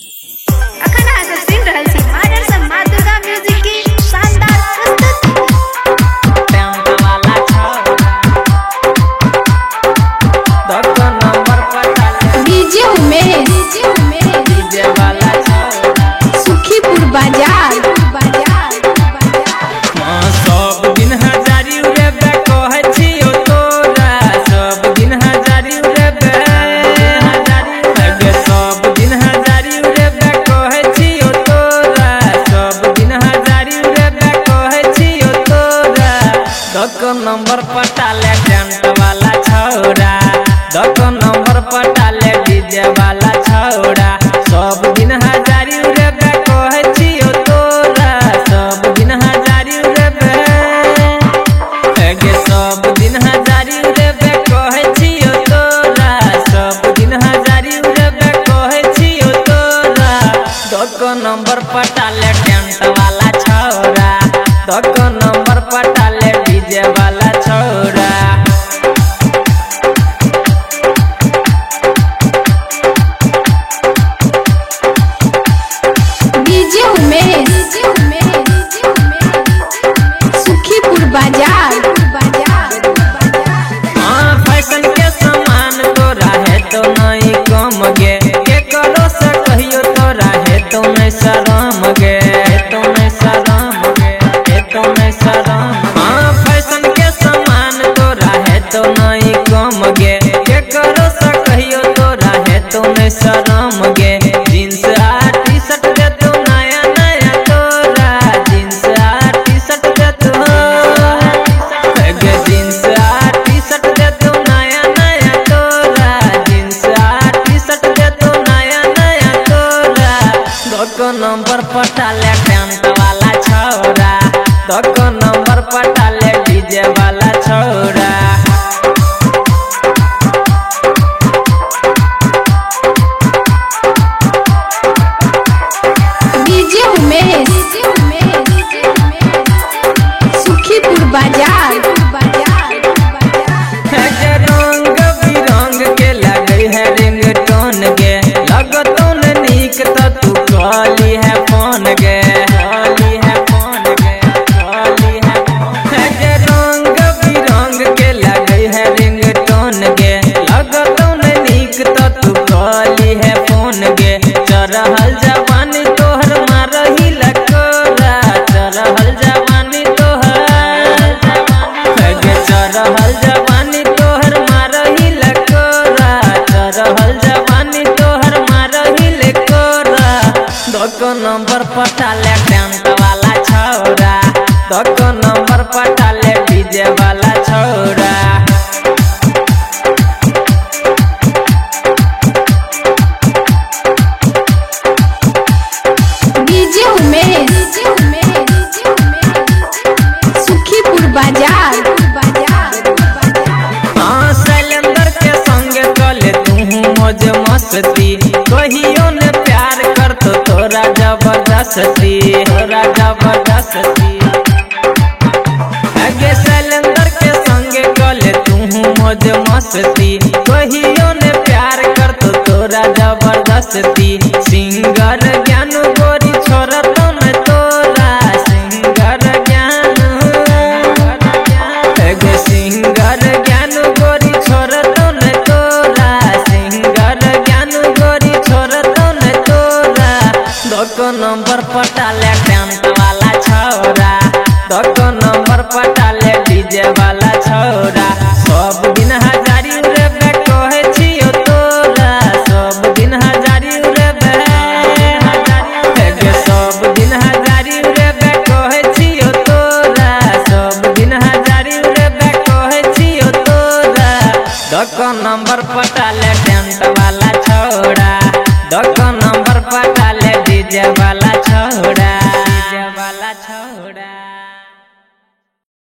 अखन अहाँ सुन रहल छी मादर सब माँ दुर्गा म्यूजिक की शानदार प्रस्तुति। डीजे उमेश सुखीपुर बाजार। सब दिन हजारी उड़ेबे कहै छियौ तोरा, सब दिन हजारी उड़ेबे, सब दिन हजारी उड़ेबे कहै छियौ तोरा, सब दिन हजारी उड़ेबे कहै छियौ तोरा। दको नंबर पटाले टेंट वाला छौरा, दको नंबर पटाले डीजे वाला छौरा। सब दिन हजारी उड़ेबे कहै छियौ तोरा, सब दिन हजारी उड़ेबे, सब दिन हजारी उड़ेबे कहै छियौ तोरा, सब दिन हजारी उड़ेबे कहै छियौ तोरा। दको नंबर पटाले टेंट वाला छौरा, दको नंबर पटाले डीजे वाला छौरा। डीजे उमेश सुखीपुर बाजार। फैशन के सामान तोरा है तो नहीं कम गे, के करो से कहियो तोरा है तो नहीं शरम गे, तो नहीं शरम गे, तो नहीं शरम। फैशन के सामान तोरा है तो नहीं कम गे, के करो से कहियो तोरा है तो नहीं शरम गे। जींस आ टी शर्ट दे तो नया नया तोरा, जींस आ टी शर्ट दे तो, जींस आ टी शर्ट दे तो नया नया तोरा, जींस आ टी शर्ट दे तो नया नया तोरा। दको नंबर पटाले टेंट वाला छौरा, दको नंबर पटाले डीजे वाला छौरा। डीजे उमेश सुखीपुर बाजार। रंग बिरंग के लगे है रिंगटोन गे, लगतो न नीक तो तू कहली है फोन गे, कहली है फोन गे, कहली है फोन। रंग बिरंग के लगे है रिंगटोन गे, लगतो न नीक तो तू कहली है फोन गे। चढ़ल जवानी तोहर मारही लकोरा, चढ़ल जवानी तोहर, चढ़ल जवानी तोहर मारही लकोरा, चढ़ल जवानी तोहर मारही लकोरा। दको नंबर पटाले टेंट वाला छौरा, दको नंबर पटाले डीजे वाला छौरा। डीजे उमेश सुखीपुर बाजार। शैलेंद्र के संगे कले तू मौज मस्ती, कहियो ने प्यार कर तो तोरा जबरदस्ती, तोरा जबरदस्ती। आगे शैलेंद्र के संगे कले तू मौज मस्ती, कहियो ने प्यार कर तो तोरा जबरदस्ती। सिंगर ज्ञानू गोरी छोड़ तो न तोरा, सिंगर ज्ञानू, सिंगर ज्ञानू गोरी छोड़ तो न तोरा, सिंगर ज्ञानू गोरी छोड़ तो न तोरा। दको नंबर पटाले टेंट वाला छौरा, दको नंबर पटाले डीजे वाला छौरा। सब दिन हजारी उड़ेबे कहै छियौ तोरा, सब दिन हजारी उड़ेबे, सब दिन हजारी उड़ेबे कहै छियौ तोरा, सब दिन हजारी उड़ेबे कहै छियौ तोरा। दको नंबर पटाले टेंट वाला छौरा, दको नंबर पटाले डीजे वाला